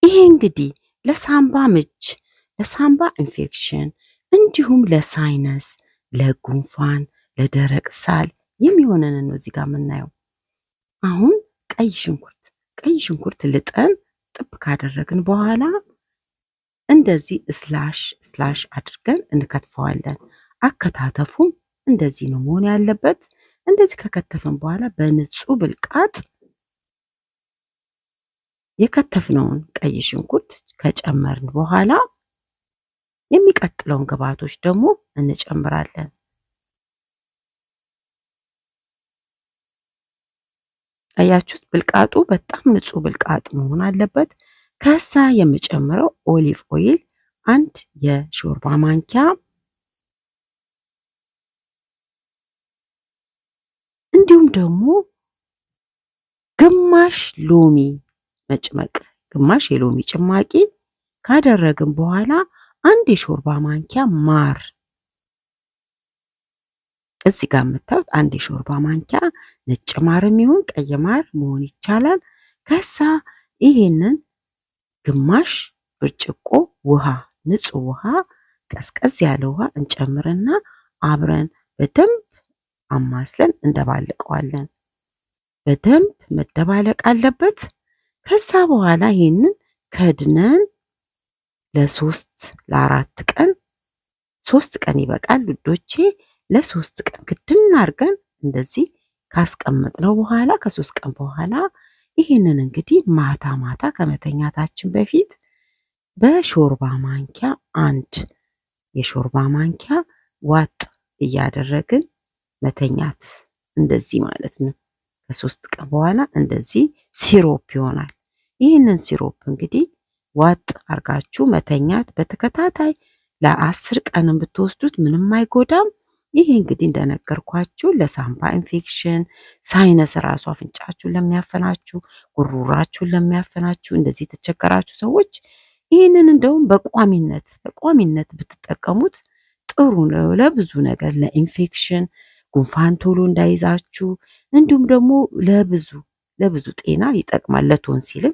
ይሄ እንግዲህ ለሳምባ ምች፣ ለሳምባ ኢንፌክሽን እንዲሁም ለሳይነስ፣ ለጉንፋን፣ ለደረቅ ሳል የሚሆነንን ነው እዚህ ጋር የምናየው። አሁን ቀይ ሽንኩርት ልጠን ጥብ ካደረግን በኋላ እንደዚህ ስላሽ አድርገን እንከትፈዋለን። አከታተፉም እንደዚህ ነው መሆን ያለበት። እንደዚህ ከከተፈን በኋላ በንጹህ ብልቃጥ የከተፍነውን ቀይ ሽንኩርት ከጨመርን በኋላ የሚቀጥለውን ግብአቶች ደግሞ እንጨምራለን። አያችሁት? ብልቃጡ በጣም ንጹህ ብልቃጥ መሆን አለበት። ከዛ የምጨምረው ኦሊቭ ኦይል 1 የሾርባ ማንኪያ እንዲሁም ደግሞ ግማሽ ሎሚ መጭመቅ፣ ግማሽ የሎሚ ጭማቂ ካደረግን በኋላ 1 የሾርባ ማንኪያ ማር፣ እዚህ ጋር የምታዩት 1 የሾርባ ማንኪያ ነጭ ማርም ይሁን ቀይ ማር መሆን ይቻላል። ከዛ ይሄንን ግማሽ ብርጭቆ ውሃ፣ ንጹህ ውሃ፣ ቀዝቀዝ ያለ ውሃ እንጨምርና አብረን በደንብ አማስለን እንደባልቀዋለን። በደንብ መደባለቅ አለበት። ከዛ በኋላ ይሄንን ከድነን ለ3 ለ4 ቀን 3 ቀን ይበቃል ውዶቼ። ለ3 ቀን ክድን አድርገን እንደዚህ ካስቀመጥነው በኋላ ከ3 ቀን በኋላ ይሄንን እንግዲህ ማታ ማታ ከመተኛታችን በፊት በሾርባ ማንኪያ 1 የሾርባ ማንኪያ ዋጥ እያደረግን መተኛት፣ እንደዚህ ማለት ነው። ከ3 ቀን በኋላ እንደዚህ ሲሮፕ ይሆናል። ይህንን ሲሮፕ እንግዲህ ዋጥ አርጋችሁ መተኛት በተከታታይ ለ10 ቀን ብትወስዱት ምንም አይጎዳም። ይሄ እንግዲህ እንደነገርኳችሁ ለሳምባ ኢንፌክሽን፣ ሳይነስ ራሱ አፍንጫችሁን ለሚያፈናችሁ፣ ጉሮሯችሁን ለሚያፈናችሁ እንደዚህ የተቸገራችሁ ሰዎች ይህንን እንደውም በቋሚነት ብትጠቀሙት ጥሩ ነው። ለብዙ ነገር ለኢንፌክሽን፣ ጉንፋን ቶሎ እንዳይዛችሁ እንዲሁም ደግሞ ለብዙ ጤና ይጠቅማል። ለቶንሲልም